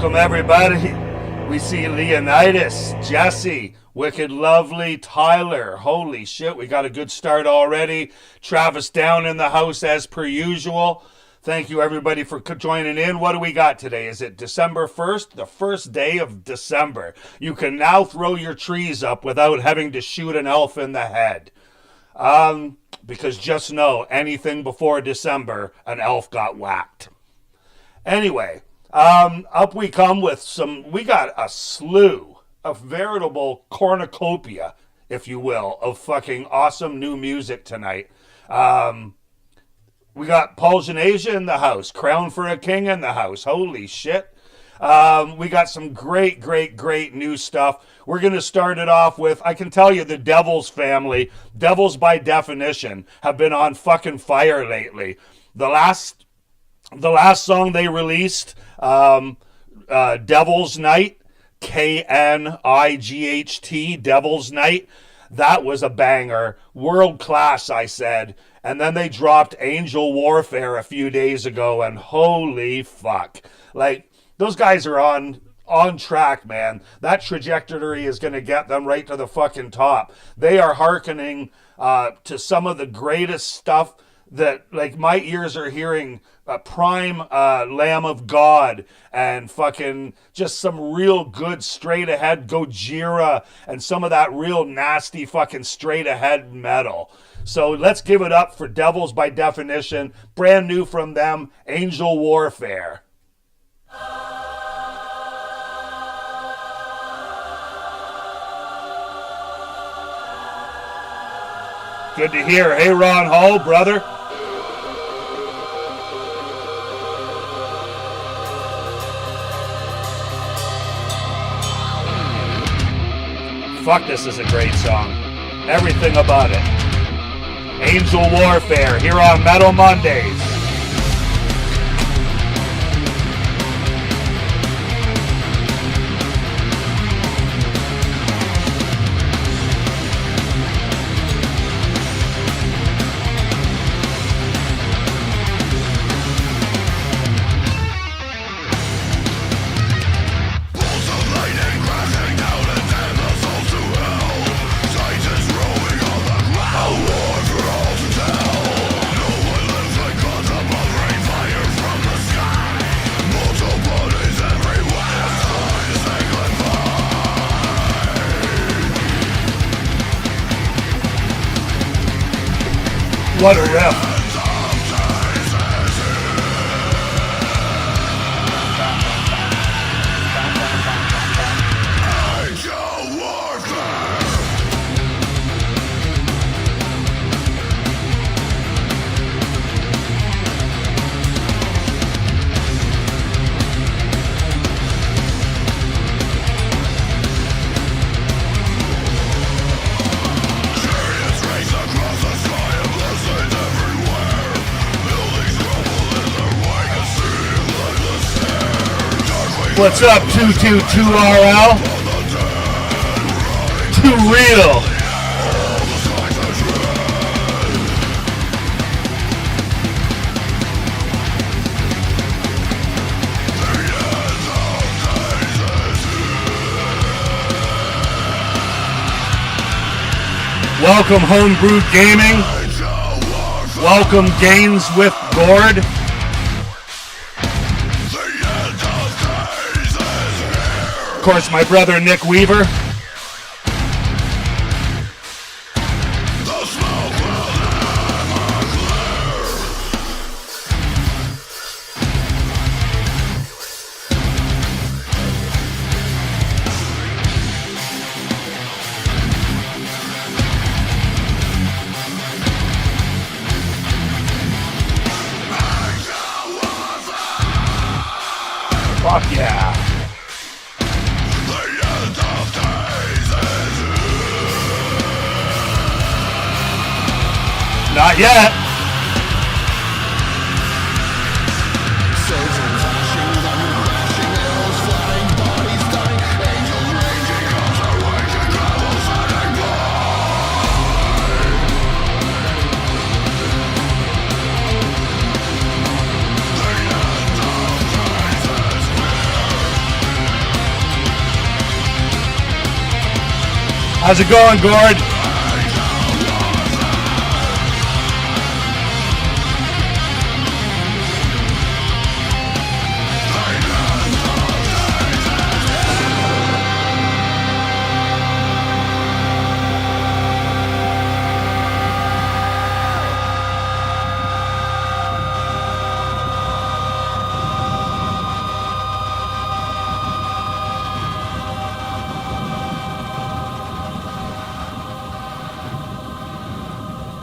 Welcome, everybody. We see Leonidas, Jesse, Wicked Lovely, Tyler. Holy shit, we got a good start already. Travis down in the house as per usual. Thank you, everybody, for joining in. What do we got today? Is it December 1st? The first day of December. You can now throw your trees up without having to shoot an elf in the head. Because just know, anything before December, an elf got whacked. Anyway, up we come with we got a slew, a veritable cornucopia, if you will, of fucking awesome new music tonight. We got Paul Janasia in the house, Crown for a King in the house. Holy shit. We got some great new stuff. We're going to start it off with, I can tell you the Devils family, Devils by definition, have been on fucking fire lately. The last song they released, Devil's Night, K-N-I-G-H-T, Devil's Night, that was a banger. World class, I said. And then they dropped Angel Warfare a few days ago, and holy fuck. Like, those guys are on track, man. That trajectory is going to get them right to the fucking top. They are hearkening to some of the greatest stuff that, like, my ears are hearing. Prime Lamb of God and fucking just some real good straight ahead Gojira and some of that real nasty fucking straight ahead metal. So let's give it up for Devils by definition. Brand new from them, Angel Warfare. Good to hear. Hey, Ron Hall, brother. Fuck, this is a great song. Everything about it. Angel Warfare, here on Metal Mondays. What a riff. What's up, 222RL? Too real. Welcome, Homebrew Gaming. Welcome, Gains with Gord. Of course, my brother Nick Weaver. Fuck yeah. Not yet. How's it going, Gord?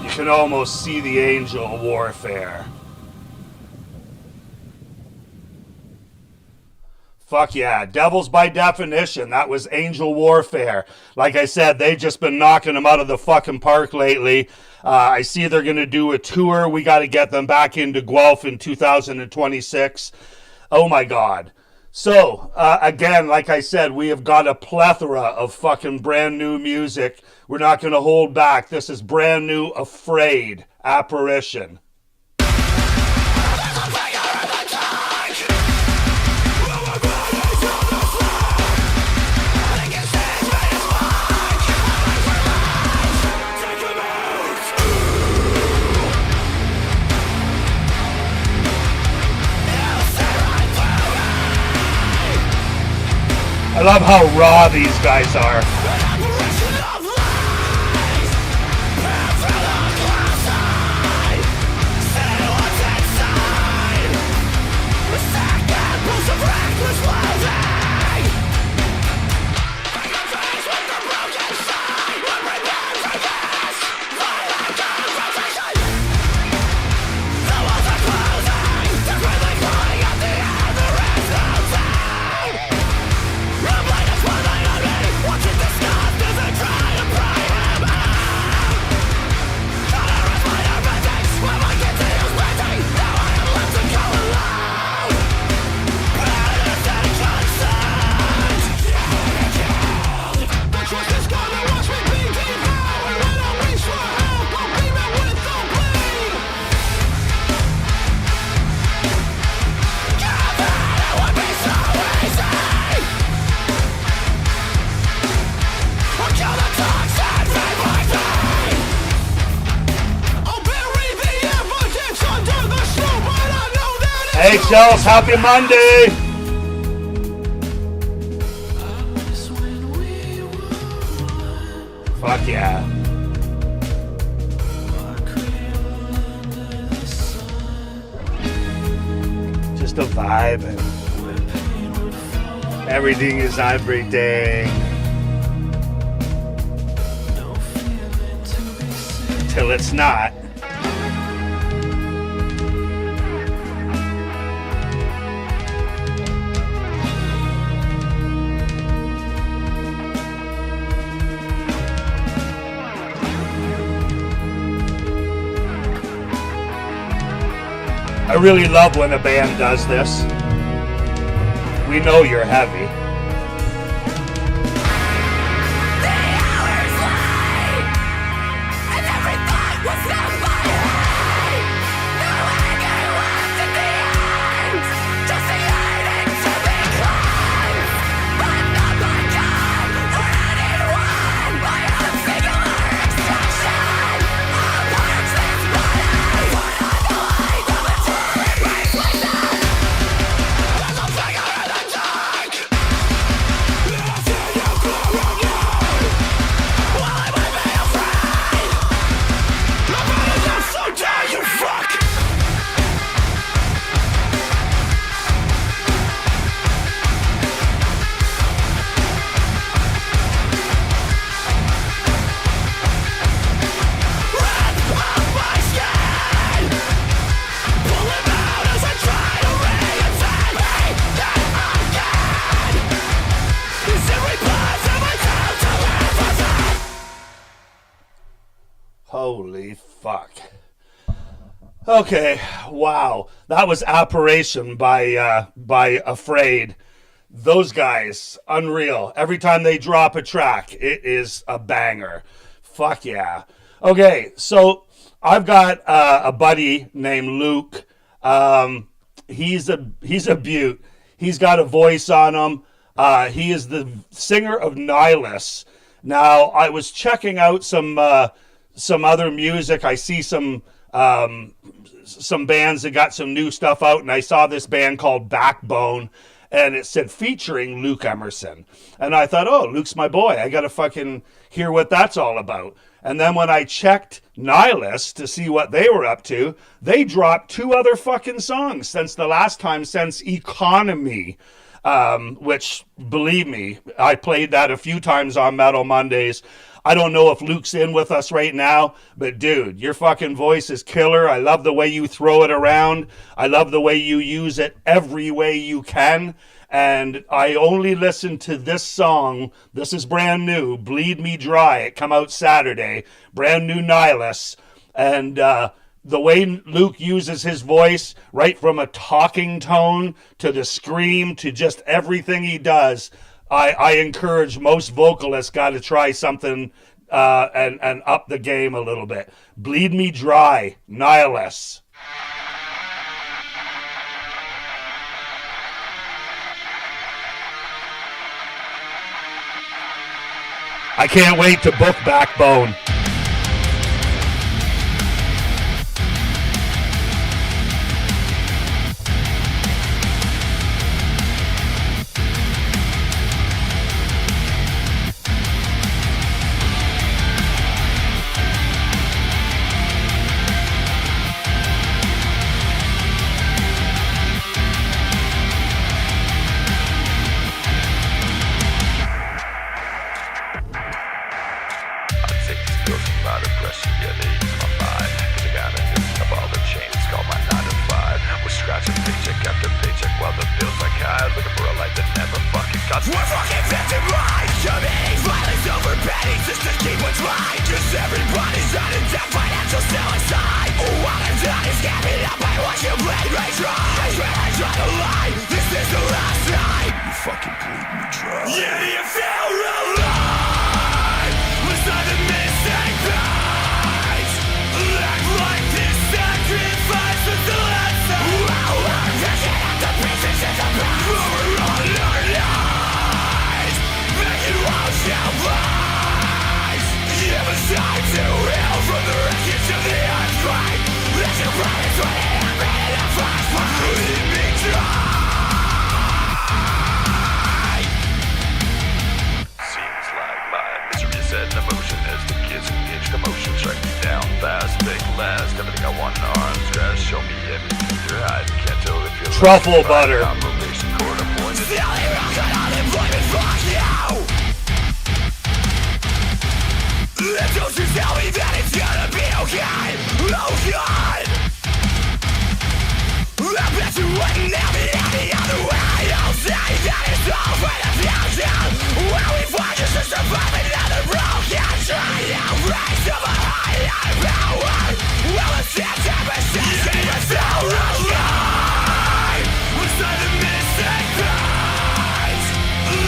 You can almost see the angel warfare. Fuck yeah. Devils by definition. That was angel warfare. Like I said, they've just been knocking them out of the fucking park lately. I see they're going to do a tour. We got to get them back into Guelph in 2026. Oh my God. So, again, like I said, we have got a plethora of fucking brand new music. We're not going to hold back. This is brand new Afraid, Apparition. I love how raw these guys are. Hey, Chels, happy Monday! Fuck yeah. Just a vibe. Everything is everything. Till it's not. I really love when a band does this. We know you're heavy. Holy fuck. Okay, wow. That was Apparition by Afraid. Those guys, unreal. Every time they drop a track, it is a banger. Fuck yeah. Okay, so I've got a buddy named Luke. He's a beaut. He's got a voice on him. He is the singer of Nihilus. Now, I was checking out some other music. I see some bands that got some new stuff out, and I saw this band called Backbone, and it said featuring Luke Emerson. And I thought, oh, Luke's my boy. I got to fucking hear what that's all about. And then when I checked Nihilist to see what they were up to, they dropped 2 other fucking songs since the last time, since Economy, which, believe me, I played that a few times on Metal Mondays. I don't know if Luke's in with us right now, but dude, your fucking voice is killer. I love the way you throw it around. I love the way you use it every way you can. And I only listened to this song. This is brand new, Bleed Me Dry. It come out Saturday. Brand new Nihilus. And the way Luke uses his voice, right from a talking tone to the scream to just everything he does, I encourage most vocalists got to try something and up the game a little bit. Bleed Me Dry, Nihilus. I can't wait to book Backbone. Truffle butter. Don't you tell me that it's gonna be okay? Oh God! I bet you wouldn't have it any other way. I'll say that it's all for the future. Well, we fight just to survive another broken train. Outrage of a higher power. Well, it's that type of shit. It's all alive. Was that a mistake?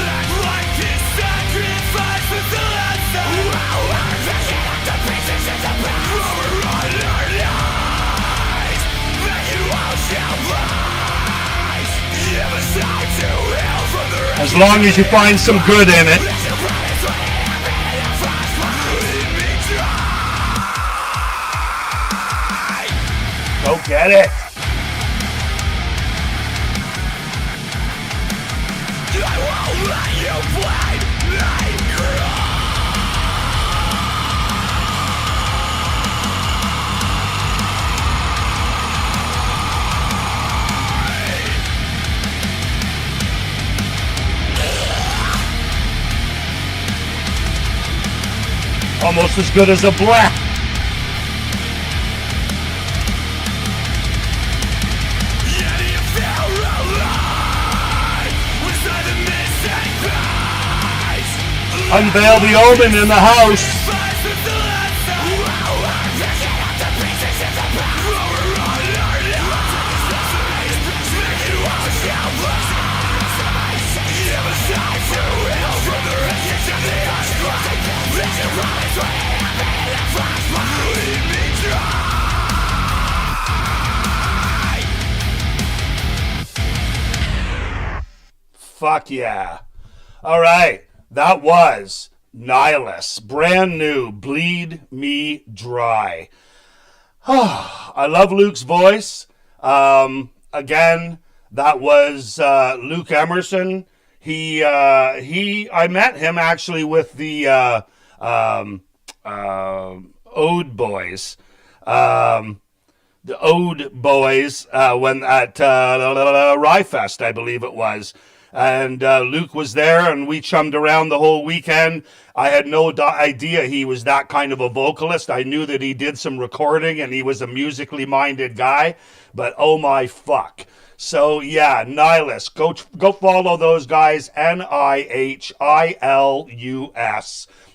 Act like this sacrifice was the lesson. We're picking up the pieces of the past. We're on our lives. Make you all shall rise. Give us time to heal from the rest. As long as you find some good in it. Go get it. I won't let you play me cry. Almost as good as a black. Unveil the Omen in the house. Fuck yeah. All right. That was Nihilus, brand new, Bleed Me Dry. I love Luke's voice. Again, that was Luke Emerson. I met him actually with the Ode Boys. The Ode Boys when at Ryfest, I believe it was. And Luke was there, and we chummed around the whole weekend. I had no idea he was that kind of a vocalist. I knew that he did some recording, and he was a musically minded guy. But oh my fuck! So yeah, Nihilus, go follow those guys. Nihilus.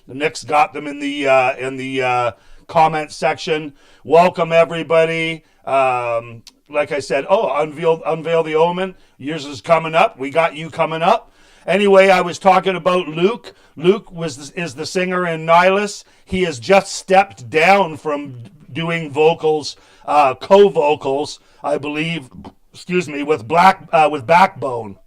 Nick's got them in the comment section. Welcome everybody. Like I said, unveil the Omen. Yours is coming up. We got you coming up. Anyway, I was talking about Luke. Luke is the singer in Nihilus. He has just stepped down from doing vocals, co-vocals, I believe. Excuse me, with Backbone.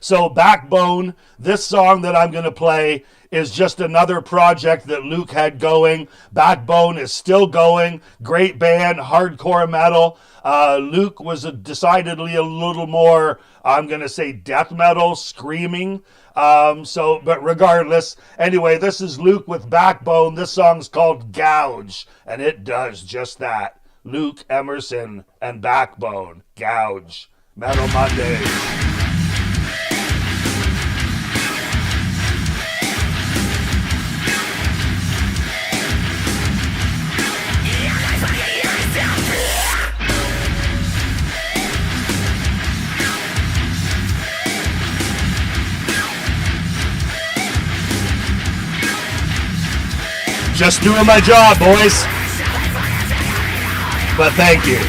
So Backbone, this song that I'm going to play is just another project that Luke had going. Backbone is still going. Great band, hardcore metal. Luke was decidedly a little more, I'm going to say, death metal, screaming. But regardless, anyway, this is Luke with Backbone. This song's called Gouge, and it does just that. Luke Emerson and Backbone, Gouge. Metal Mondays. Just doing my job, boys. But thank you.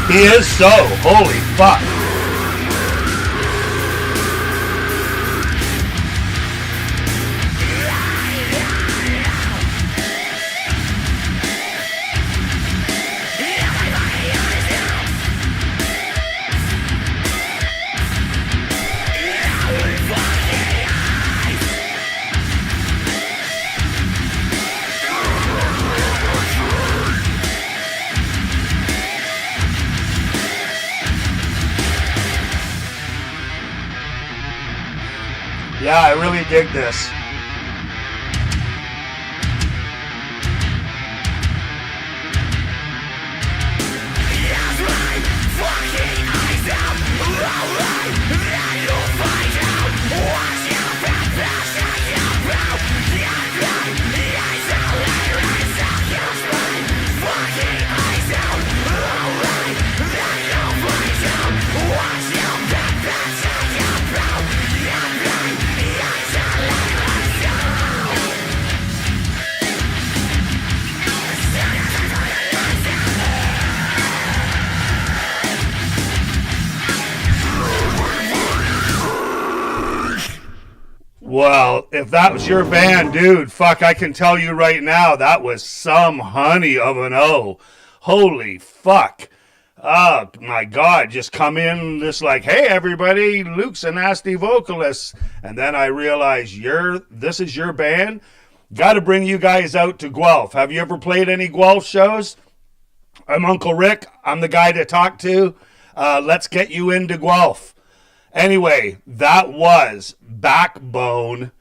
He is so. Holy fuck. Yeah, I really dig this. Well, if that was your band, dude, fuck, I can tell you right now, that was some honey of an O. Holy fuck. Oh, my God, just come in just like, hey, everybody, Luke's a nasty vocalist. And then I realize this is your band? Got to bring you guys out to Guelph. Have you ever played any Guelph shows? I'm Uncle Rick. I'm the guy to talk to. Let's get you into Guelph. Anyway, that was Backbone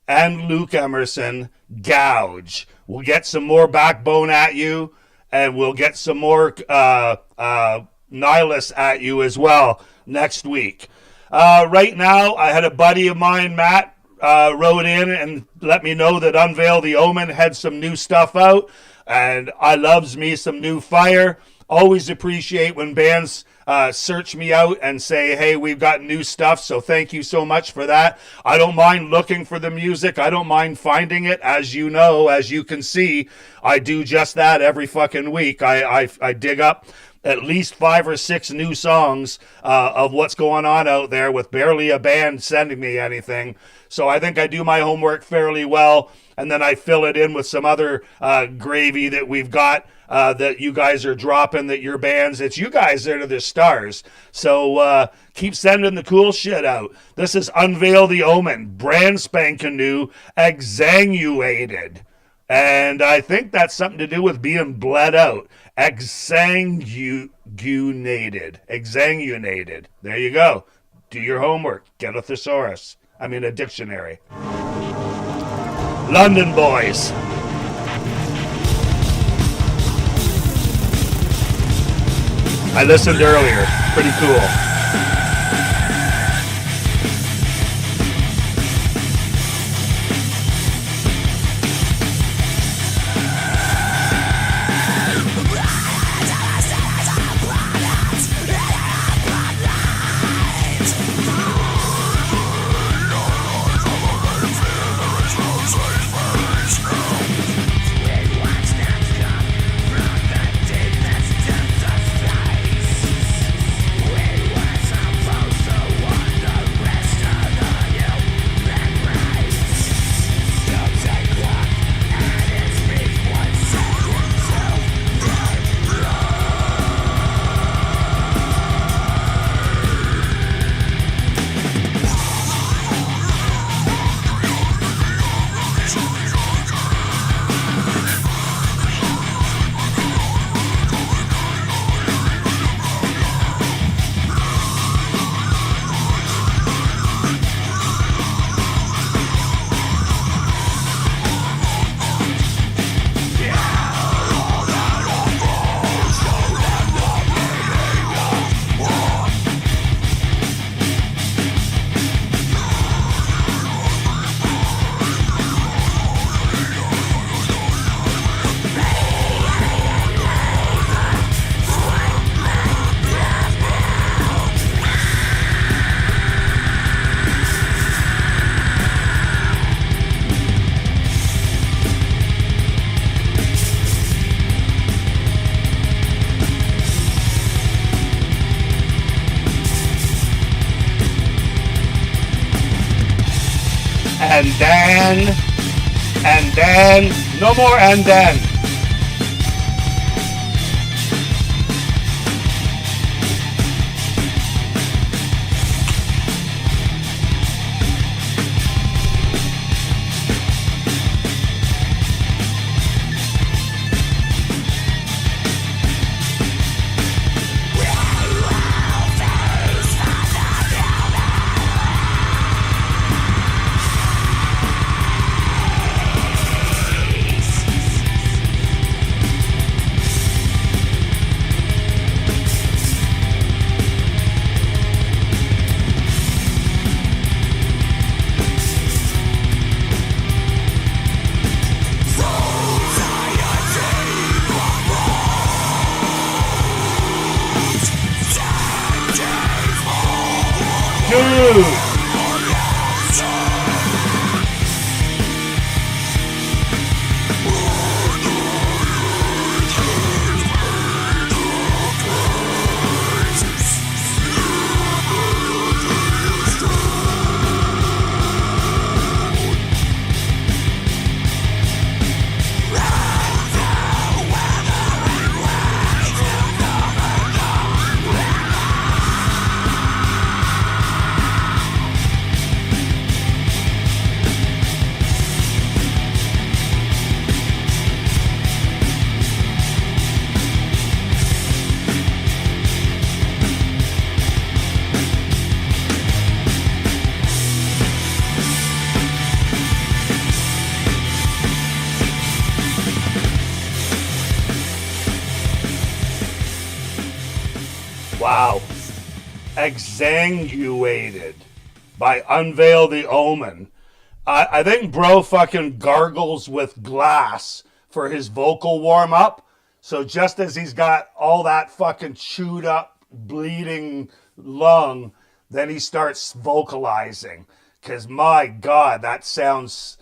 and Luke Emerson, Gouge. We'll get some more Backbone at you, and we'll get some more Nihilus at you as well next week. Right now, I had a buddy of mine, Matt, wrote in and let me know that Unveil the Omen had some new stuff out, and I loves me some new Fire. Always appreciate when bands search me out and say, hey, we've got new stuff, so thank you so much for that. I don't mind looking for the music. I don't mind finding it. As you know, as you can see, I do just that every fucking week. I dig up at least 5 or 6 new songs of what's going on out there with barely a band sending me anything. So I think I do my homework fairly well, and then I fill it in with some other gravy that we've got that you guys are dropping, that your bands, it's you guys that are the stars. So keep sending the cool shit out. This is Unveil the Omen, brand spanking new, Exsanguated. And I think that's something to do with being bled out. Exsanguinated. Exsanguinated. There you go. Do your homework. Get a thesaurus. I mean, a dictionary. London boys. I listened earlier. Pretty cool. And then, no more and then. Dude! Wow. Exsanguated by Unveil the Omen. I think bro fucking gargles with glass for his vocal warm-up. So just as he's got all that fucking chewed up, bleeding lung, then he starts vocalizing. Cause my God, that sounds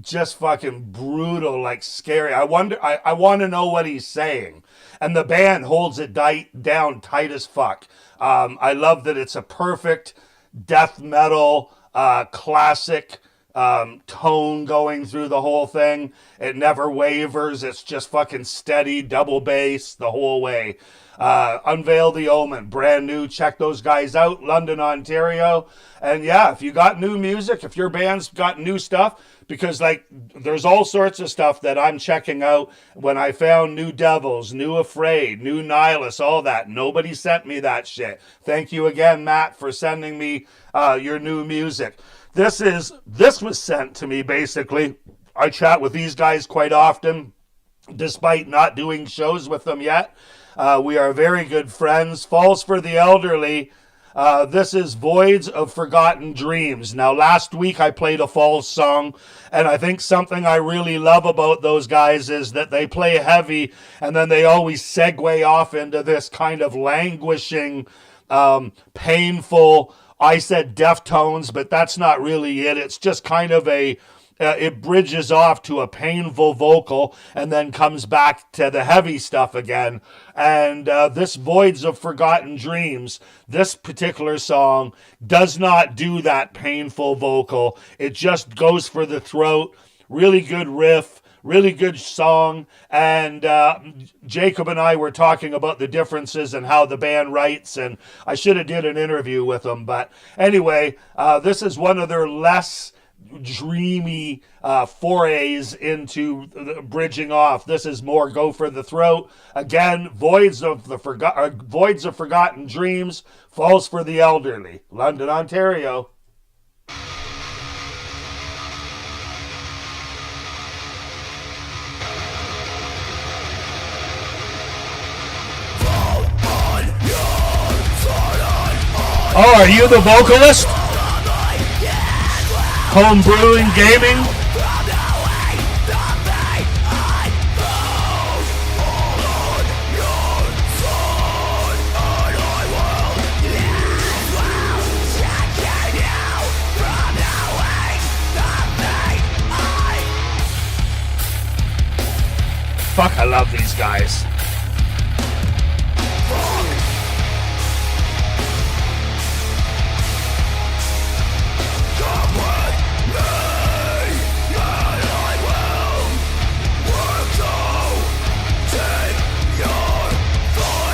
just fucking brutal, like scary. I want to know what he's saying. And the band holds it down tight as fuck. I love that it's a perfect death metal, classic tone going through the whole thing. It never wavers. It's just fucking steady double bass the whole way. Unveil the Omen, brand new. Check those guys out, London, Ontario. And yeah, if you got new music, if your band's got new stuff, because like there's all sorts of stuff that I'm checking out. When I found New Devils, New Afraid, New Nihilus, all that, nobody sent me that shit. Thank you again, Matt, for sending me your new music. This was sent to me basically. I chat with these guys quite often, despite not doing shows with them yet. We are very good friends. Falls for the Elderly. This is Voids of Forgotten Dreams. Now, last week I played a Falls song, and I think something I really love about those guys is that they play heavy, and then they always segue off into this kind of languishing, painful, I said Deftones, but that's not really it. It's just kind of it bridges off to a painful vocal and then comes back to the heavy stuff again. And this Voids of Forgotten Dreams, this particular song does not do that painful vocal. It just goes for the throat. Really good riff. Really good song, and Jacob and I were talking about the differences and how the band writes, and I should have did an interview with them, but anyway, this is one of their less dreamy forays into bridging off. This is more go for the throat. Again, Voids of Forgotten Dreams, Falls for the Elderly, London, Ontario. Oh, are you the vocalist? Home Brewing Gaming? Fuck, I love these guys.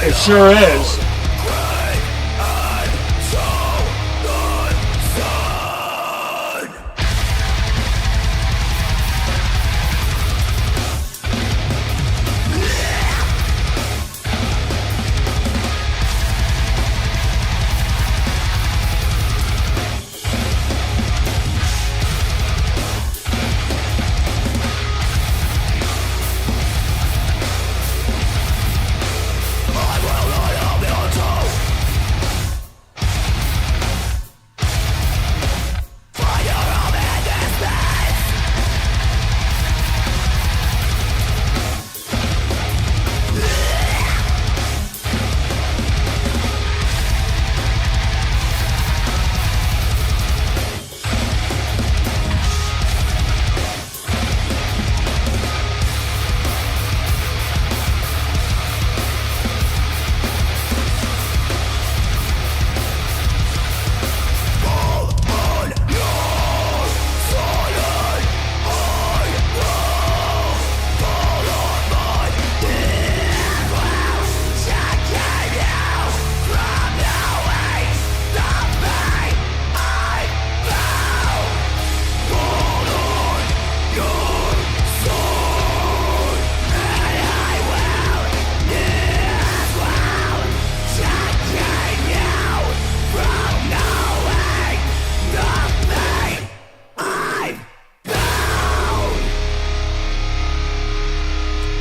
It sure is.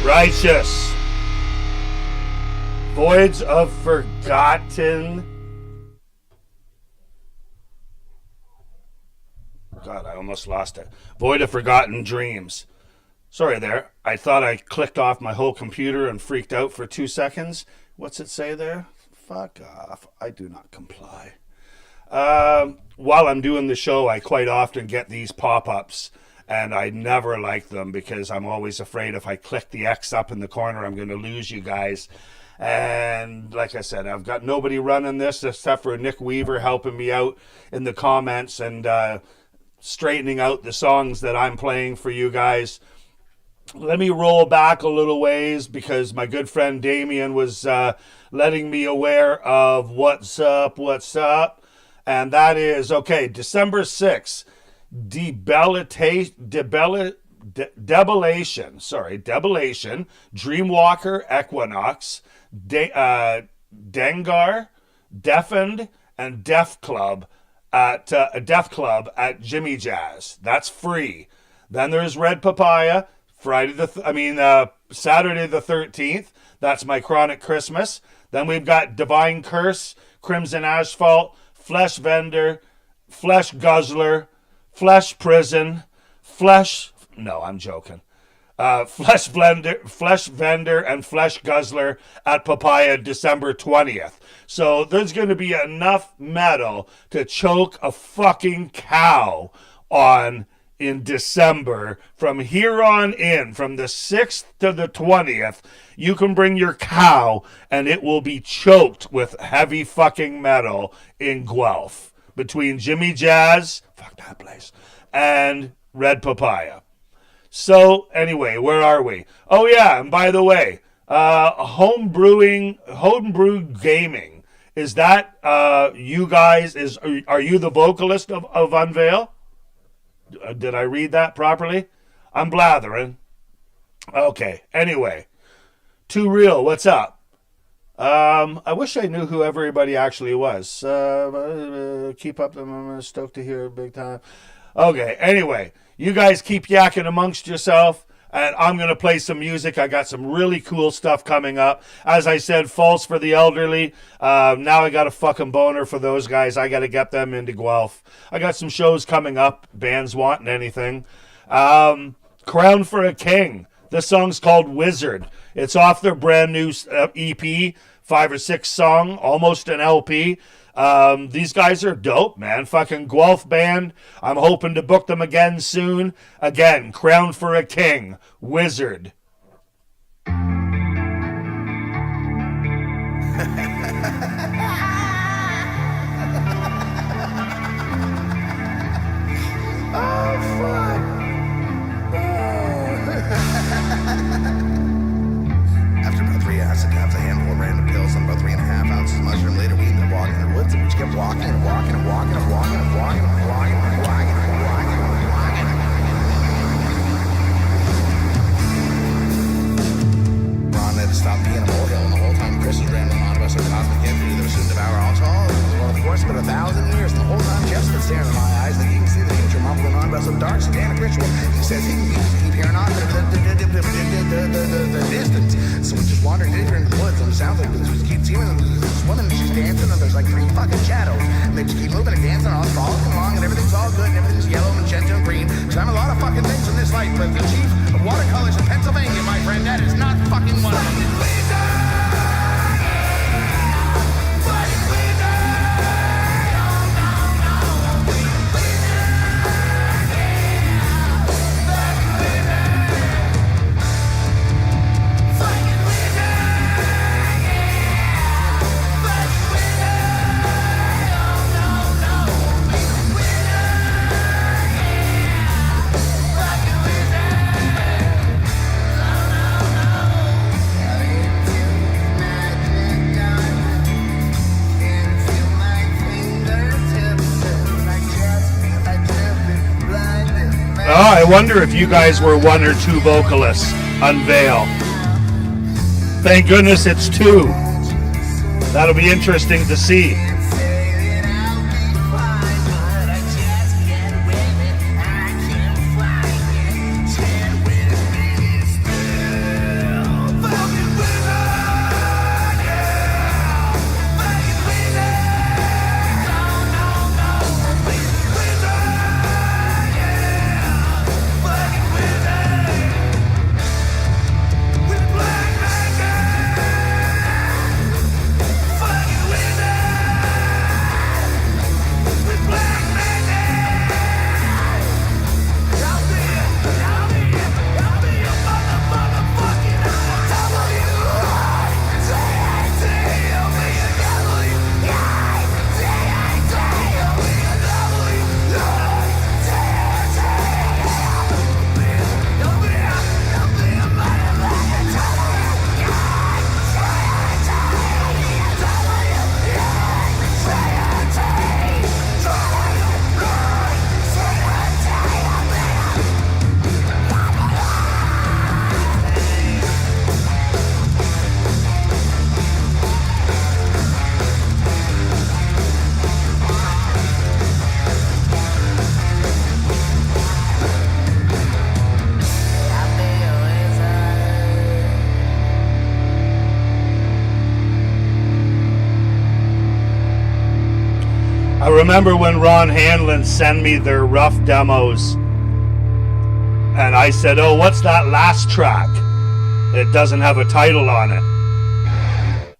Righteous. Voids of Forgotten. God, I almost lost it. Void of Forgotten Dreams. Sorry there. I thought I clicked off my whole computer and freaked out for 2 seconds. What's it say there? Fuck off. I do not comply. While I'm doing the show, I quite often get these pop ups, and I never like them because I'm always afraid if I click the X up in the corner, I'm going to lose you guys. And like I said, I've got nobody running this except for Nick Weaver helping me out in the comments and straightening out the songs that I'm playing for you guys. Let me roll back a little ways because my good friend Damien was letting me aware of what's up. And that is, okay, December 6th, Debellation, Dreamwalker, Equinox, Dengar, Deafened, and Deaf Club at Jimmy Jazz. That's free. Then there's Red Papaya, Saturday the 13th. That's my Chronic Christmas. Then we've got Divine Curse, Crimson Asphalt, Flesh Vendor, Flesh Guzzler, Flesh Prison, no, I'm joking. Flesh Vendor, and Flesh Guzzler at Papaya December 20th. So there's going to be enough metal to choke a fucking cow on in December. From here on in, from the 6th to the 20th, you can bring your cow and it will be choked with heavy fucking metal in Guelph. Between Jimmy Jazz, fuck that place, and Red Papaya. So anyway, where are we? Oh yeah, and by the way, homebrew gaming. Is that you guys? Are you the vocalist of Unveil? Did I read that properly? I'm blathering. Okay. Anyway, Too Real. What's up? I wish I knew who everybody actually was. Keep up. I'm stoked to hear big time. Okay. Anyway, you guys keep yakking amongst yourself. And I'm going to play some music. I got some really cool stuff coming up. As I said, False for the Elderly. Now I got a fucking boner for those guys. I got to get them into Guelph. I got some shows coming up. Bands wanting anything. Crown for a King. This song's called Wizard. It's off their brand new EP. 5 or 6 song. Almost an LP. These guys are dope, man. Fucking Guelph band. I'm hoping to book them again soon. Again, Crown for a King, Wizard. Oh, fuck. After about 3 acid caps, a handful of random pills, and about 3.5 ounces of mushroom, later we ended up walking in the woods, and we just kept walking and walking and walking and walking and walking and walking and walking and walking and walking. Ron had to stop being a molehill, and the whole time Chris was rambling on about some cosmic entity that was soon devour all tall. Well, of course, but 1,000 years, and the whole time Jeff's been staring in my eyes, like he can see the future mumbling on about some dark satanic ritual. He says he can keep hearing on the distance. So we just wandered deeper into the woods, and it sounds like we just keep seeing this woman, and she's dancing, and there's like 3 fucking shadows, and they just keep moving and dancing, and all frolicking along, and everything's all good, and everything's yellow, magenta, and green. Because I'm a lot of fucking things in this life, but the chief of watercolors in Pennsylvania, my friend, that is not fucking one of them. I wonder if you guys were 1 or 2 vocalists. Unveil. Thank goodness it's 2. That'll be interesting to see. I remember when Ron Hanlon sent me their rough demos, and I said, "Oh, what's that last track? It doesn't have a title on it."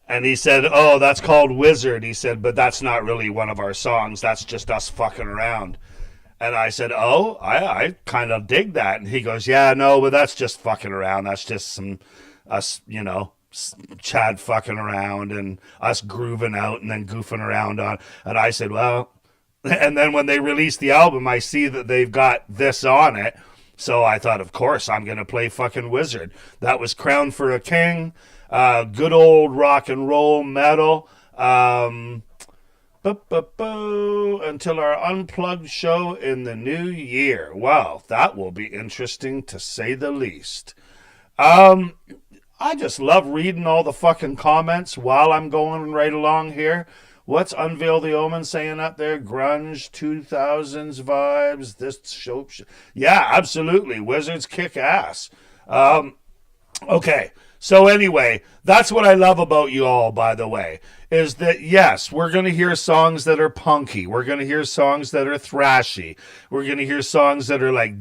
And he said, "Oh, that's called Wizard." He said, "But that's not really one of our songs. That's just us fucking around." And I said, "Oh, I kind of dig that." And he goes, "Yeah, no, but that's just fucking around. That's just some us, Chad fucking around and us grooving out and then goofing around on." And I said, "Well," and then when they released the album, I see that they've got this on it. So I thought, of course, I'm going to play fucking Wizard. That was Crown for a King. Good old rock and roll metal. Until our unplugged show in the new year. Wow, that will be interesting to say the least. I just love reading all the fucking comments while I'm going right along here. What's Unveil the Omen saying up there? Grunge 2000s vibes. This show. Yeah, absolutely. Wizards kick ass. Okay. So anyway, that's what I love about you all, by the way, is that, yes, we're going to hear songs that are punky. We're going to hear songs that are thrashy. We're going to hear songs that are like,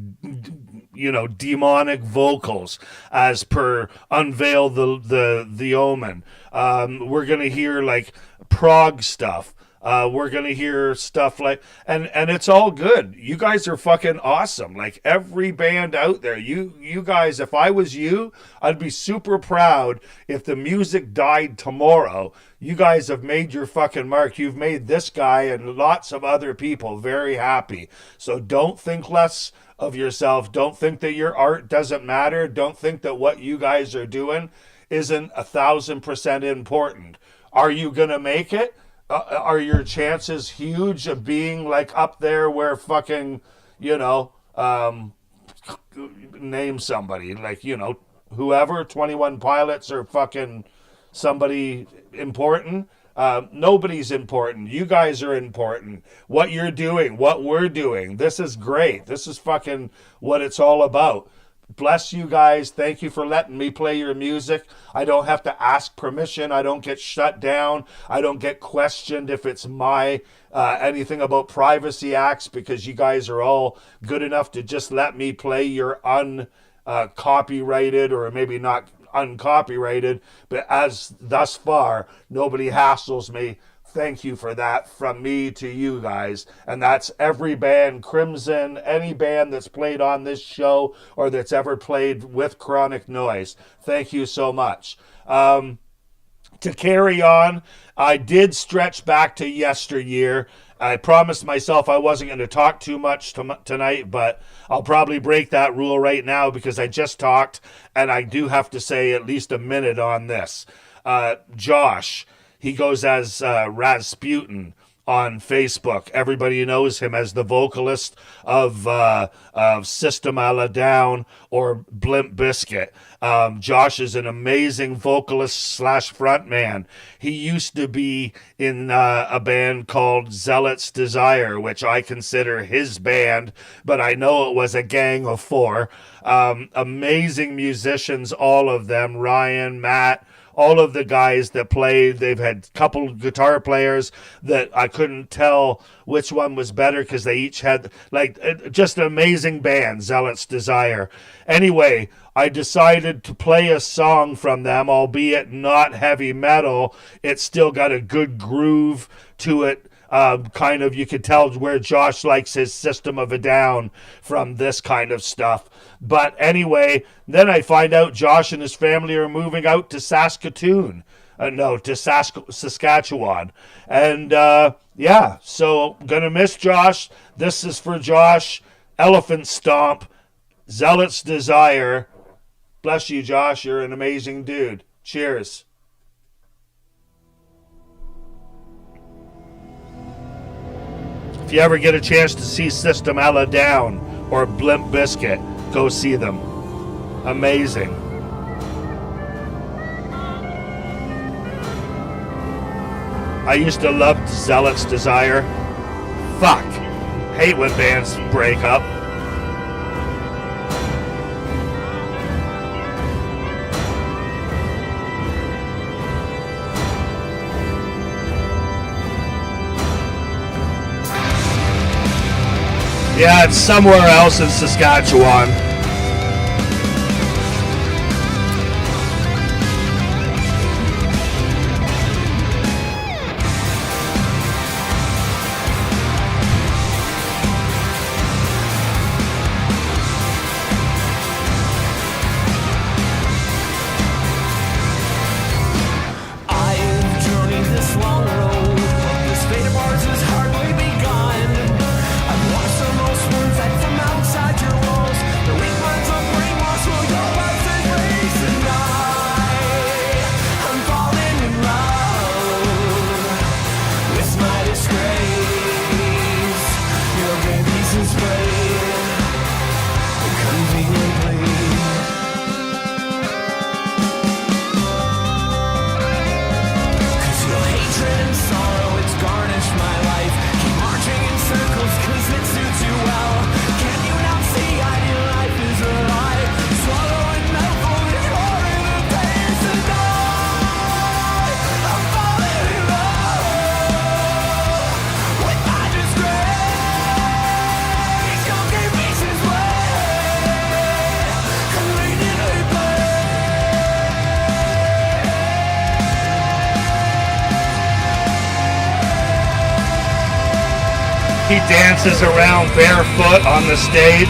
demonic vocals, as per Unveil the Omen. We're going to hear like prog stuff. We're going to hear stuff like, and it's all good. You guys are fucking awesome. Like every band out there, you guys, if I was you, I'd be super proud if the music died tomorrow. You guys have made your fucking mark. You've made this guy and lots of other people very happy. So don't think less of yourself. Don't think that your art doesn't matter. Don't think that what you guys are doing isn't 1,000% important. Are you going to make it? Are your chances huge of being like up there where fucking, name somebody, like, whoever, 21 Pilots or fucking somebody important? Nobody's important. You guys are important. What you're doing, what we're doing, this is great. This is fucking what it's all about. Bless you guys. Thank you for letting me play your music. I don't have to ask permission. I don't get shut down. I don't get questioned if it's my anything about privacy acts, because you guys are all good enough to just let me play your uncopyrighted, or maybe not uncopyrighted, but as thus far, nobody hassles me. Thank you for that from me to you guys. And that's every band, Crimson, any band that's played on this show or that's ever played with Chronic Noise. Thank you so much. To carry on, I did stretch back to yesteryear. I promised myself I wasn't going to talk too much tonight, but I'll probably break that rule right now because I just talked and I do have to say at least a minute on this. Josh. He goes as Rasputin on Facebook. Everybody knows him as the vocalist of System a la Down or Blimp Bizkit. Josh is an amazing vocalist / frontman. He used to be in a band called Zealot's Desire, which I consider his band, but I know it was a gang of four. Amazing musicians, all of them. Ryan, Matt, all of the guys that played. They've had a couple guitar players that I couldn't tell which one was better because they each had just an amazing band, Zealot's Desire. Anyway, I decided to play a song from them, albeit not heavy metal. It's still got a good groove to it. Kind of, you could tell where Josh likes his System of a Down from this kind of stuff. But anyway, then I find out Josh and his family are moving out to Saskatoon. Saskatchewan. And so gonna miss Josh. This is for Josh. Elephant Stomp, Zealot's Desire. Bless you, Josh. You're an amazing dude. Cheers. If you ever get a chance to see System a la Down or Blimp Bizkit, go see them. Amazing. I used to love Zealot's Desire. Fuck. Hate when bands break up. Yeah, it's somewhere else in Saskatchewan. I've journeyed this long road. This fate of ours has hardly begun. I've watched the most wounds that from outside your walls. The weak minds of brainwash will go as they race, and I'm falling in love with my disgrace. Your game pieces played conveniently. Your hatred and sorrow, it's garnished my life. Keep marching in circles, cause it suits you well. Can you not see ideal life is a lie? Swallow and mouthful the glory that pays to die. I'm falling in love with my disgrace. Your game pieces way conveniently played. He dances around barefoot on the stage.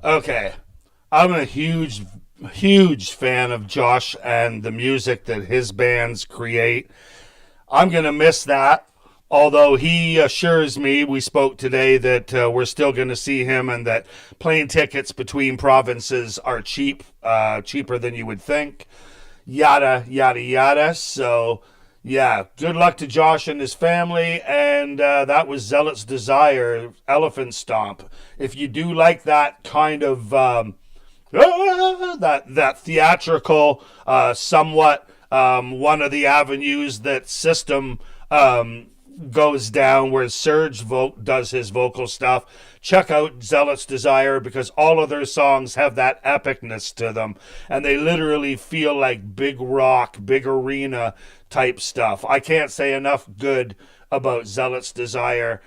Okay, I'm a huge fan of Josh and the music that his bands create. I'm going to miss that, although he assures me, we spoke today, that we're still going to see him and that plane tickets between provinces are cheap, cheaper than you would think. Yada, yada, yada. So, yeah, good luck to Josh and his family. And that was Zealot's Desire, Elephant Stomp. If you do like that kind of, that theatrical, somewhat, one of the avenues that System goes down where Serge does his vocal stuff, check out Zealot's Desire, because all of their songs have that epicness to them, and they literally feel like big rock, big arena type stuff. I can't say enough good about Zealot's Desire.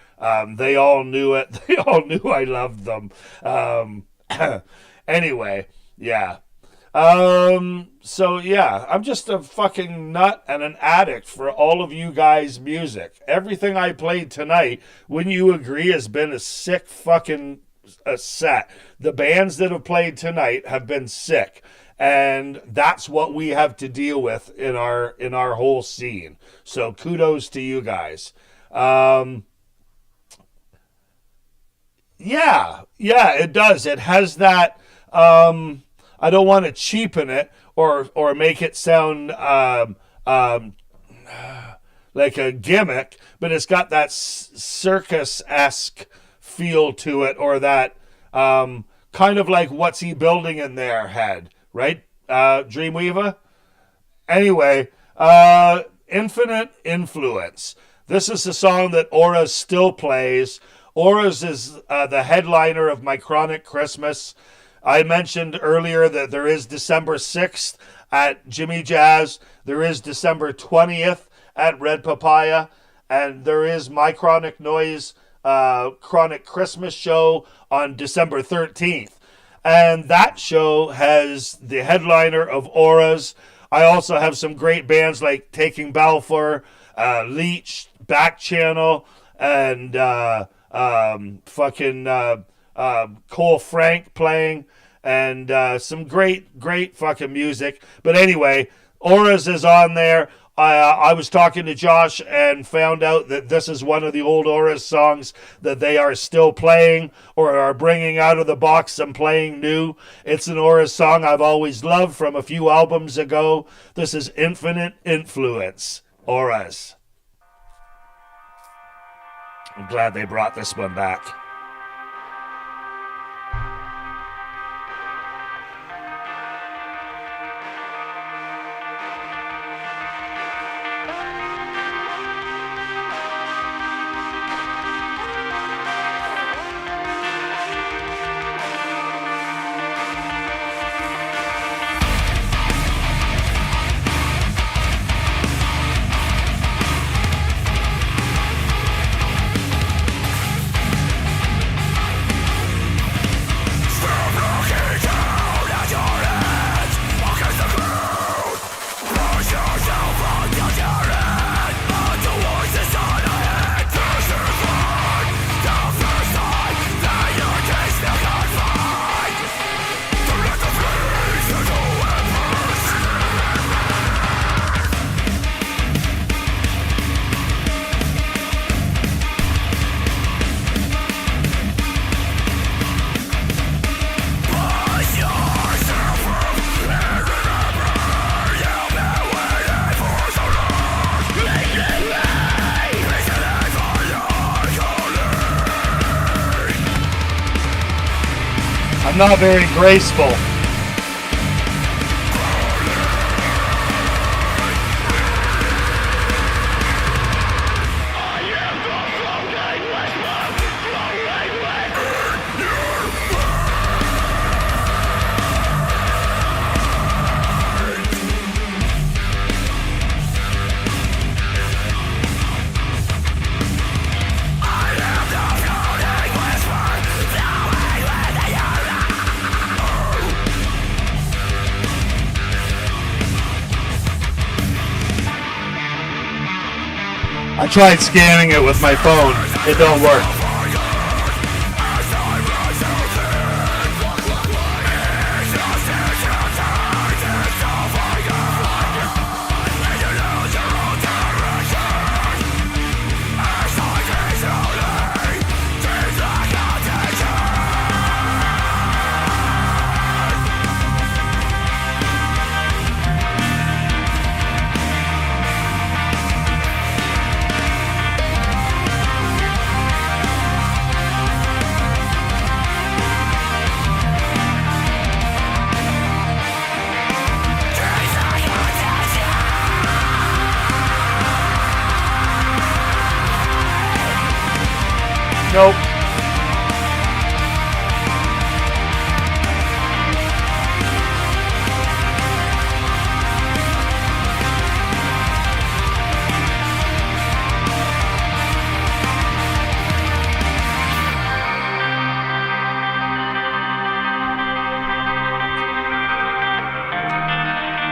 They all knew it. They all knew I loved them. Anyway, yeah. So yeah, I'm just a fucking nut and an addict for all of you guys' music. Everything I played tonight, wouldn't you agree, has been a sick fucking set. The bands that have played tonight have been sick. And that's what we have to deal with in our whole scene. So kudos to you guys. Yeah, it does. It has that, I don't want to cheapen it or make it sound like a gimmick, but it's got that circus-esque feel to it, or that kind of like what's he building in their head, right, Dreamweaver? Anyway, Infinite Influence. This is the song that Auras still plays. Auras is the headliner of my Chronic Christmas. I mentioned earlier that there is December 6th at Jimmy Jazz. There is December 20th at Red Papaya. And there is my Chronic Noise Chronic Christmas show on December 13th. And that show has the headliner of Auras. I also have some great bands like Taking Balfour, Leech, Back Channel, and Cole Frank playing. and some great fucking music. But anyway, Auras is on there. I was talking to Josh and found out that this is one of the old Auras songs that they are still playing or are bringing out of the box and playing new. It's an Auras song I've always loved from a few albums ago. This is Infinite Influence, Auras. I'm glad they brought this one back. I'm not very graceful. I tried scanning it with my phone. It don't work. Nope.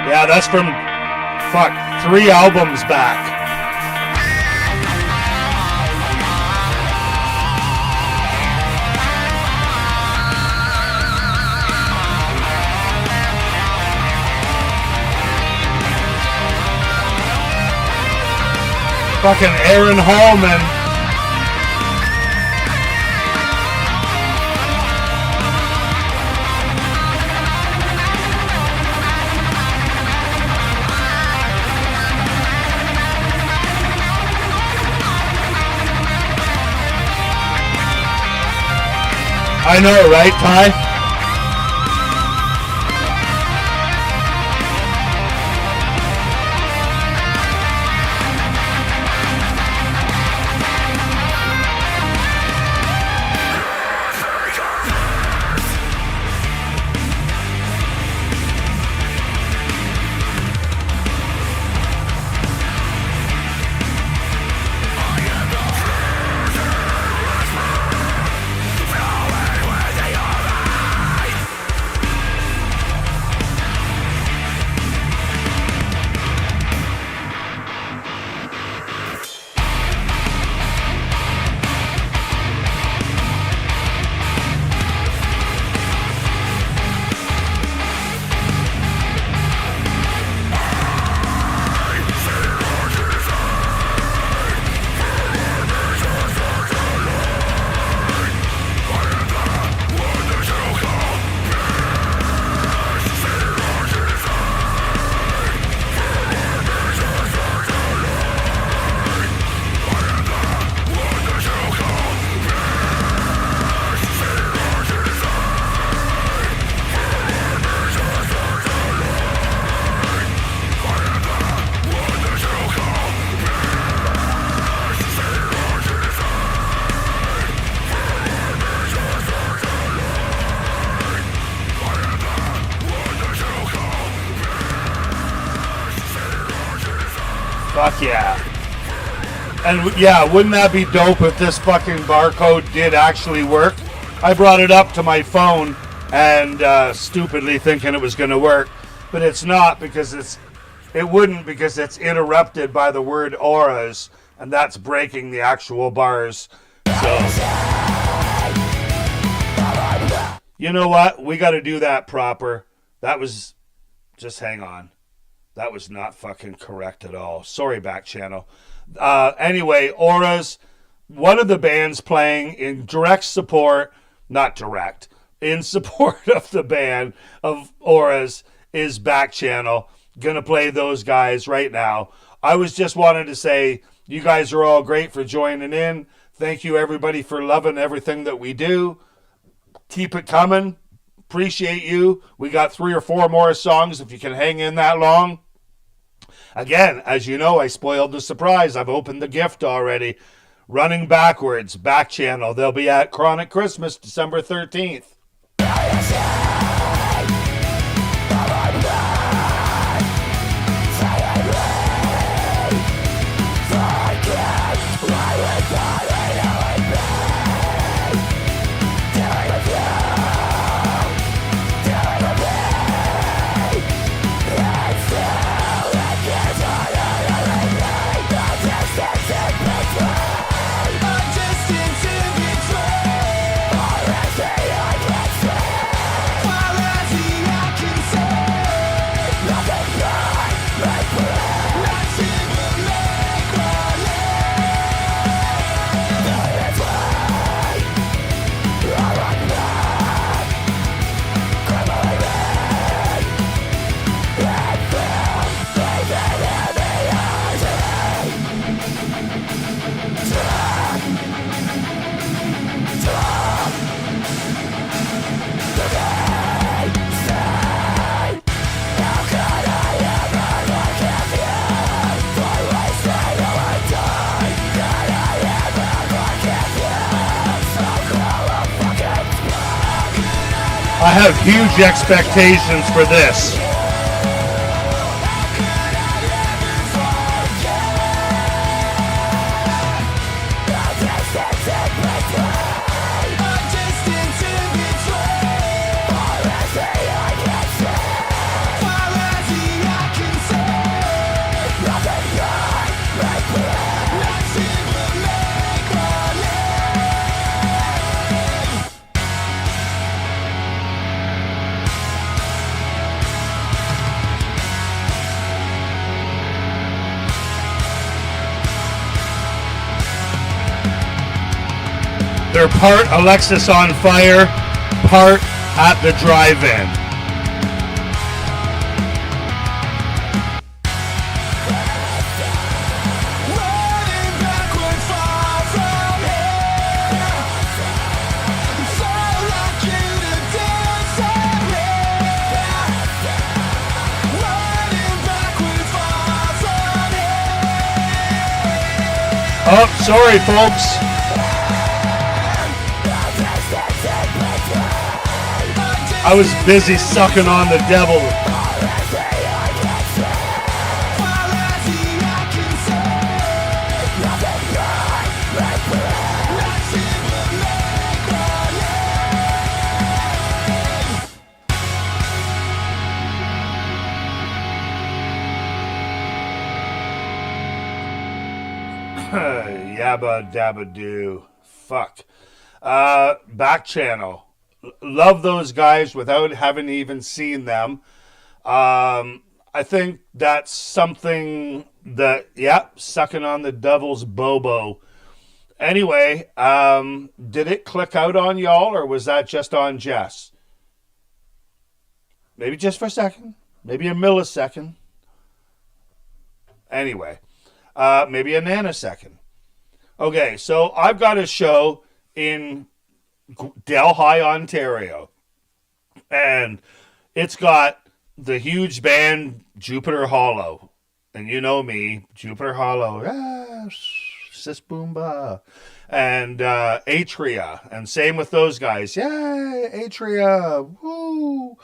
Yeah, that's from, 3 albums back. Fucking Aaron Hallman. I know, right, Ty? Fuck yeah. And yeah, wouldn't that be dope if this fucking barcode did actually work? I brought it up to my phone and stupidly thinking it was going to work, but it's not because it wouldn't because it's interrupted by the word auras, and that's breaking the actual bars. So, you know what? We got to do that proper. That was, just hang on. That was not fucking correct at all. Sorry, back channel. Anyway, Auras, one of the bands playing in direct support, not direct, in support of the band of Auras is Back Channel. Gonna play those guys right now. I was just wanted to say you guys are all great for joining in. Thank you everybody for loving everything that we do. Keep it coming. Appreciate you. We got 3 or 4 more songs if you can hang in that long. Again, as you know, I spoiled the surprise. I've opened the gift already. Running Backwards, Back Channel. They'll be at Chronic Christmas, December 13th. I have huge expectations for this. They're part Alexis on Fire, part at the drive-in. Oh, sorry, folks. I was busy sucking on the devil. Yabba dabba doo. Fuck. Back Channel. Love those guys without having even seen them. I think that's something that, sucking on the devil's bobo. Anyway, did it click out on y'all, or was that just on Jess? Maybe just for a second. Maybe a millisecond. Anyway, maybe a nanosecond. Okay, so I've got a show in Delhi, Ontario, and it's got the huge band Jupiter Hollow, and you know me, Jupiter Hollow, sis boomba, and Atria, and same with those guys, yay, Atria, woo,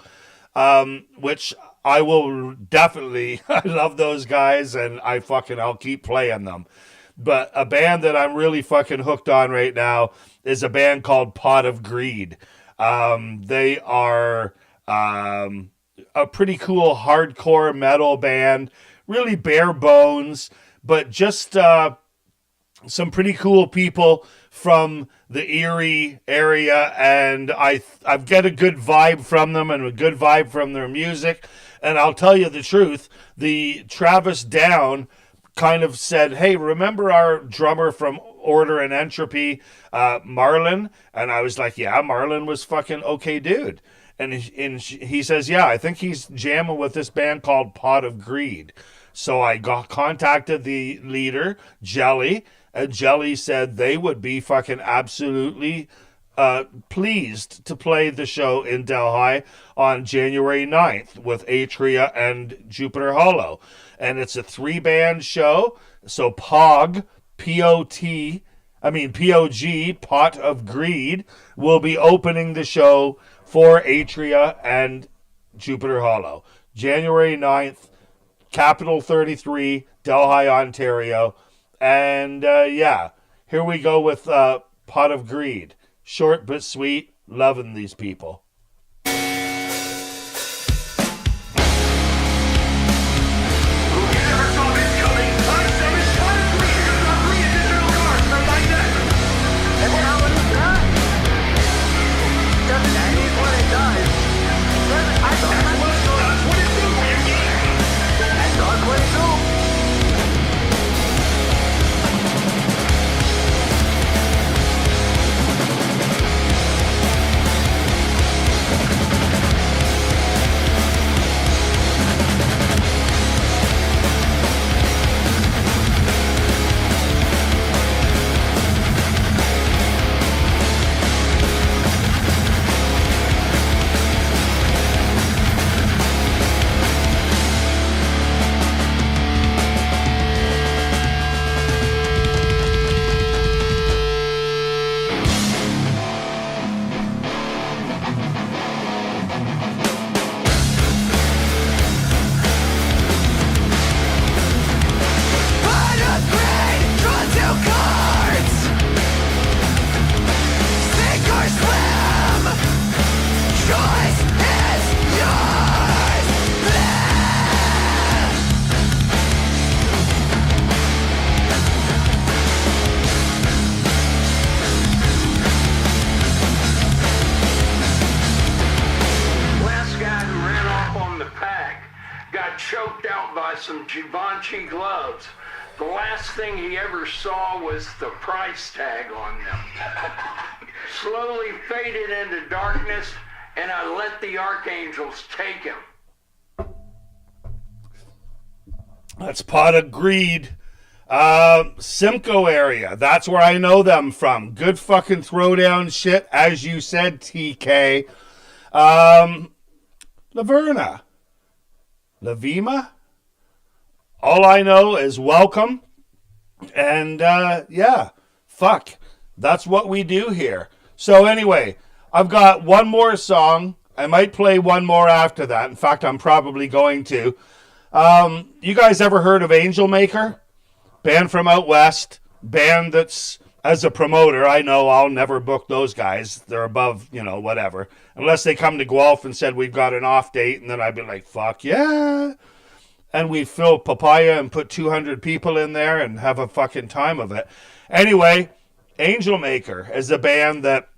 which I will definitely, I love those guys, and I'll keep playing them. But a band that I'm really fucking hooked on right now is a band called Pot of Greed. They are a pretty cool hardcore metal band, really bare bones, but just some pretty cool people from the Erie area, and I've get a good vibe from them and a good vibe from their music. And I'll tell you the truth, the Travis Down kind of said, hey, remember our drummer from Order and Entropy, Marlon? And I was like, yeah, Marlon was fucking okay dude. And he says, yeah, I think he's jamming with this band called Pot of Greed. So I contacted the leader, Jelly, and Jelly said they would be fucking absolutely pleased to play the show in Delhi on January 9th with Atria and Jupiter Hollow. And it's a 3-band show. So P-O-G, Pot of Greed, will be opening the show for Atria and Jupiter Hollow. January 9th, Capital 33, Delhi, Ontario. And yeah, here we go with Pot of Greed. Short but sweet, loving these people. Some Givenchy gloves. The last thing he ever saw was the price tag on them. Slowly faded into darkness, and I let the archangels take him. That's Pot of Greed. Simcoe area. That's where I know them from. Good fucking throwdown shit, as you said, TK. Laverna. Lavima? All I know is welcome. And, yeah, fuck. That's what we do here. So anyway, I've got one more song. I might play one more after that. In fact, I'm probably going to. You guys ever heard of Angel Maker? Band from out west. Band that's, as a promoter, I know I'll never book those guys. They're above, whatever. Unless they come to Guelph and said we've got an off date, and then I'd be like, fuck yeah. And we fill Papaya and put 200 people in there and have a fucking time of it. Anyway, Angel Maker is a band that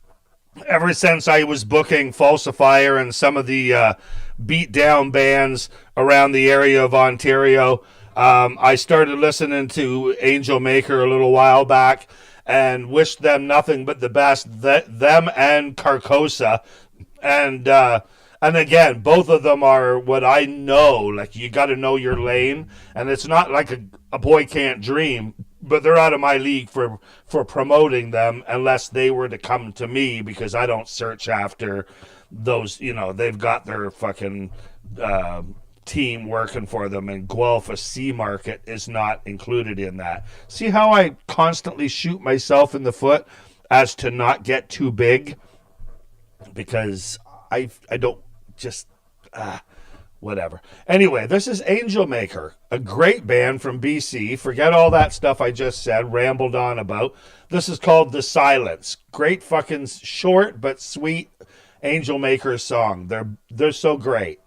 ever since I was booking Falsifier and some of the beat down bands around the area of Ontario, I started listening to Angel Maker a little while back and wished them nothing but the best. Them and Carcosa. And again, both of them are what I know. Like, you got to know your lane. And it's not like a boy can't dream, but they're out of my league for promoting them unless they were to come to me, because I don't search after those, they've got their fucking team working for them, and Guelph C Market is not included in that. See how I constantly shoot myself in the foot as to not get too big? Because I don't just whatever. Anyway, this is Angel Maker, a great band from BC. Forget all that stuff I just said, rambled on about. This is called The Silence. Great fucking short but sweet Angel Maker song. They're so great.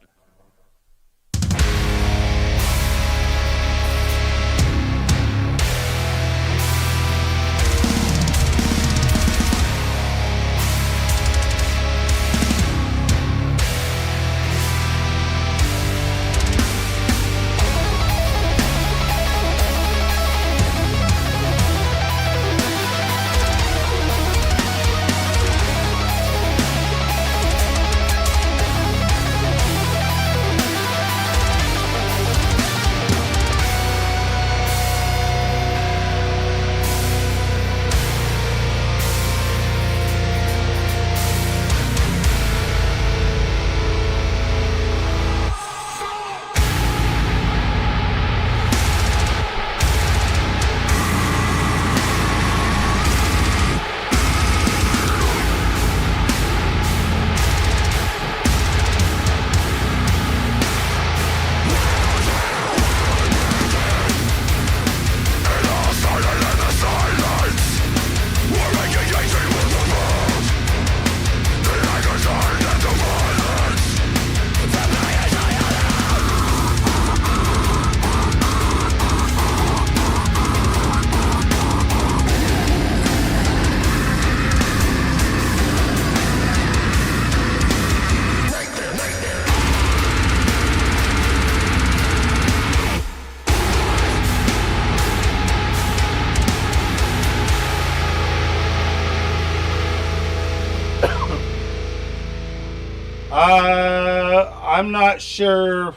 I'm not sure.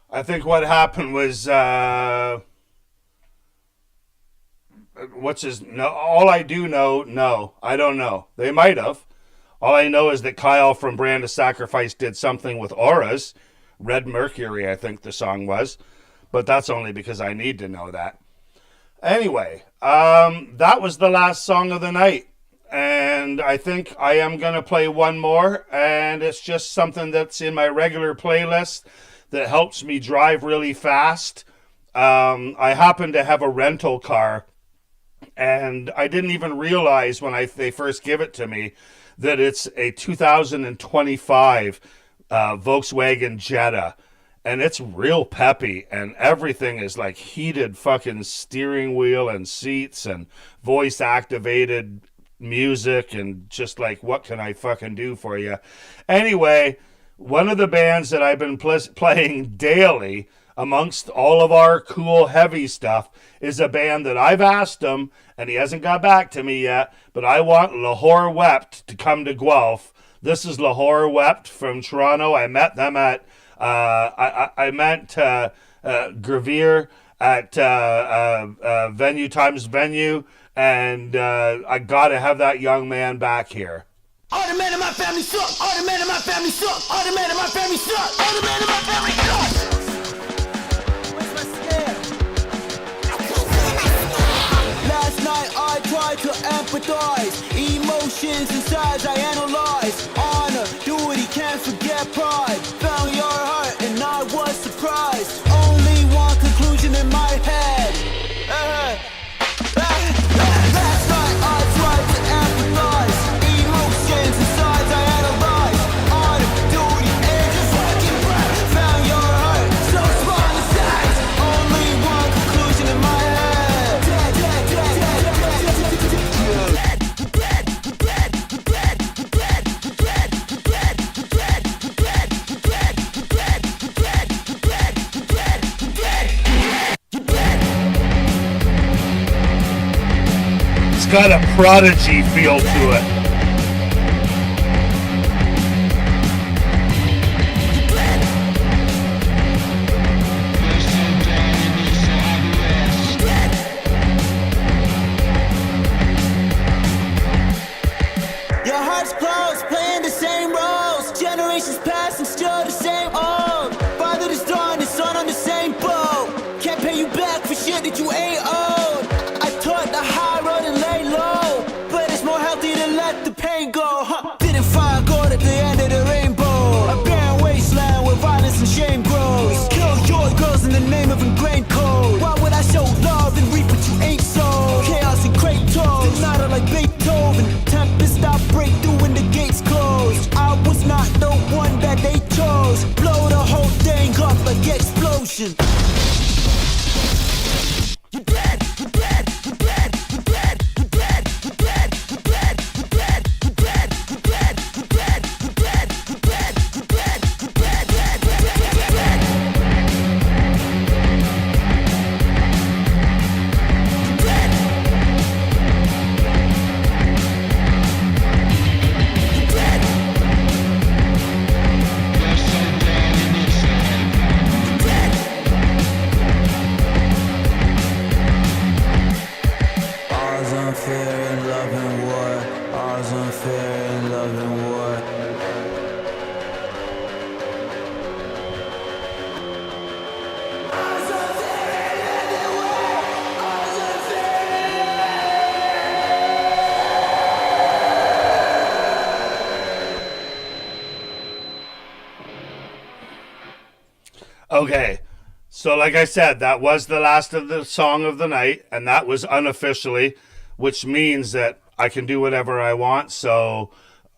I think what happened was, all I do know, no, I don't know. They might have. All I know is that Kyle from Brand of Sacrifice did something with Auras. Red Mercury, I think the song was. But that's only because I need to know that. Anyway, that was the last song of the night. And I think I am going to play one more. And it's just something that's in my regular playlist that helps me drive really fast. I happen to have a rental car. And I didn't even realize when they first give it to me that it's a 2025 Volkswagen Jetta. And it's real peppy, and everything is like heated fucking steering wheel and seats and voice activated music and just like, what can I fucking do for you? Anyway, one of the bands that I've been playing daily amongst all of our cool heavy stuff is a band that I've asked him, and he hasn't got back to me yet, but I want Lahore Wept to come to Guelph. This is Lahore Wept from Toronto. I met them at I met Gravier at Venue Times Venue, and I gotta have that young man back here. All the men in my family suck. All the men in my family suck. All the men in my family suck. All the men in my family suck. Where's my snare? Last night I tried to empathize. Emotions inside I analyze. Honor, duty, can't forget pride. Found your heart and I was surprised. Only one conclusion in my head. Last night I tried to empathize. Emotions inside I analyze. Honor, duty, and just fucking breath. Found your heart, so small in size. Only one conclusion in my head. It's got a Prodigy feel to it. Your heart's closed, playing the same roles. Generations pass and still the same old. Father is done, the son on the same boat. Can't pay you back for shit that you ain't owed. I taught the high road and lay low, but it's more healthy to let the pain go. Didn't find gold at the end of the rainbow. A barren wasteland with violence and shame. Okay. So, like I said, that was the last of the song of the night, and that was unofficially, which means that I can do whatever I want. So,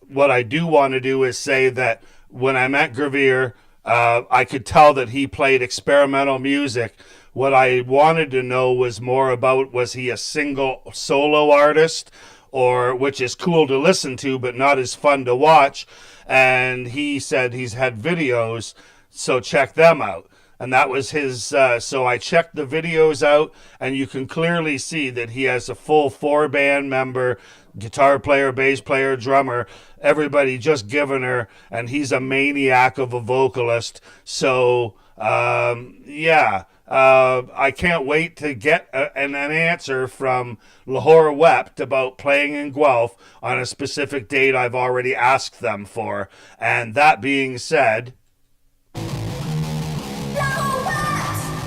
what I do want to do is say that when I met Gravere, I could tell that he played experimental music. What I wanted to know was more about, was he a single solo artist, or which is cool to listen to, but not as fun to watch. And he said he's had videos, so check them out. And that was his, so I checked the videos out, and you can clearly see that he has a full 4-band member, guitar player, bass player, drummer, everybody just giving her, and he's a maniac of a vocalist. So, yeah. I can't wait to get an answer from Lahore Wept about playing in Guelph on a specific date I've already asked them for. And that being said,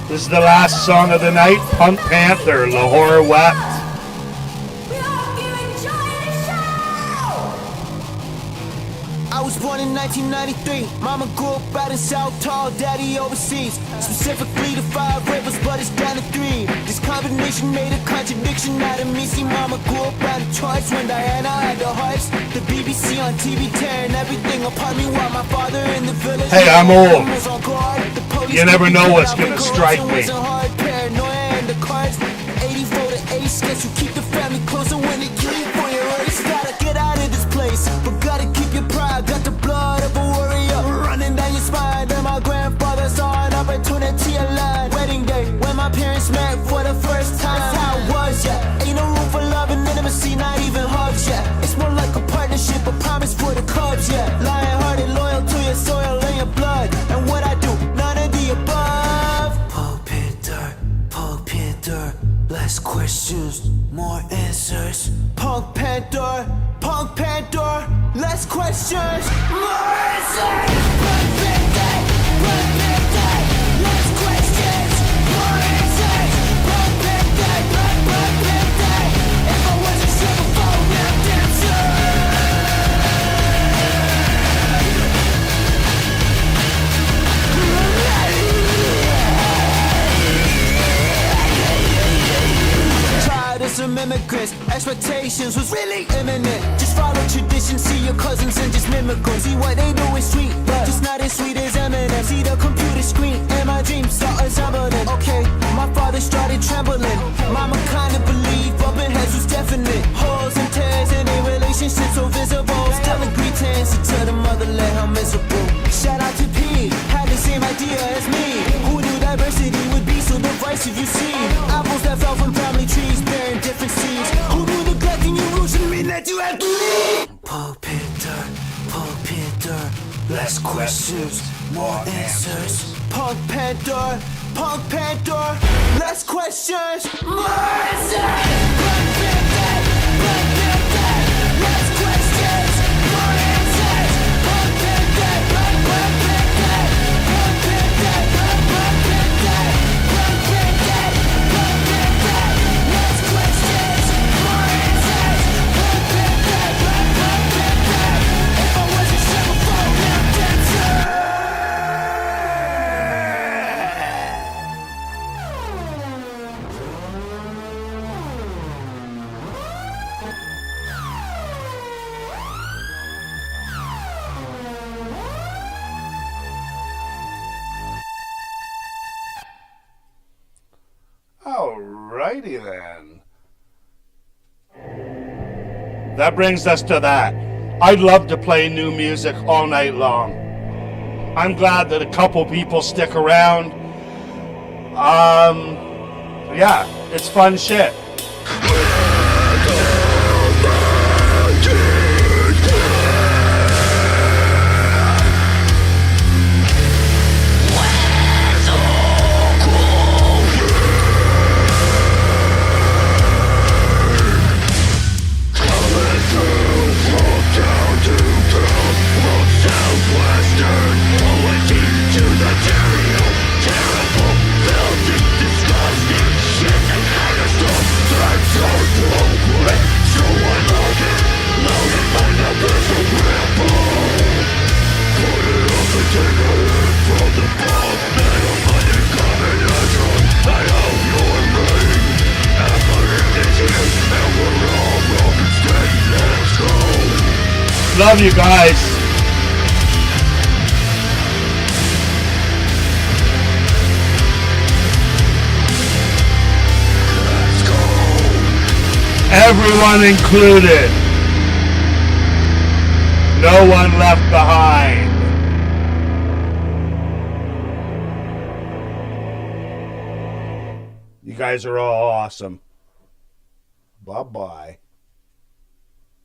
this is the last song of the night, Punk Panther, Lahore Wept. I was born in 1993. Mama grew up out in South Tall, daddy overseas. Specifically the 5 rivers, but it's down to 3. This combination made a contradiction out of me. See, mama grew up out of charts when Diana had the hearts. The BBC on TV tearing everything apart me while my father in the village. Hey, I'm old. Was on guard. The police You never know what's out when gonna strike corruption me. wasn't hard. Paranoia and the cards. 84 to 80 sketch you keep the family closer when they kill you for your race. Gotta get out of this place, but gotta keep your pride. Got the blood of a warrior running down your spine. Then my grandfather saw an opportunity aligned. Wedding day when my parents met for the first time. That's how it was, yeah. Ain't no room for love and intimacy, not even hugs, yeah. It's more like a partnership, a promise for the Cubs, yeah. Lion-hearted, loyal to your soil and your blood. And what I do, none of the above. Punk Panther, less questions, more answers. Punk Panther, less questions, more answers. Punk Panther, less questions, more answers. Punk Panther, if I was a silver phone now dancer. Some immigrants, expectations was really imminent. Just follow tradition, see your cousins and just mimic them. See what they do is sweet, but just not as sweet as Eminem. See the computer screen and my dreams start assembling. Okay, my father started trembling. Mama kinda believed bumping heads was definite. Holes and tears in their relationship so visible. Telling greetings to the motherland, how miserable. Shout out to P, had the same idea as me. Who knew diversity would be so divisive, you see? Apples that fell from family trees bearing different seeds. Who knew neglecting erosion mean that you had to leave? Punk Panther, less questions, more answers. Punk Panther, less questions, more answers. Punk Panther, less questions, more answers. Punk Panther, less questions, more answers. If I was a silver phone now dancer. Alrighty then. That brings us to that. I'd love to play new music all night long. I'm glad that a couple people stick around. Yeah, it's fun shit. Terrible, filthy, disgusting shit and kind of stuff. Love you guys. Everyone included. No one left behind. You guys are all awesome. Bye-bye.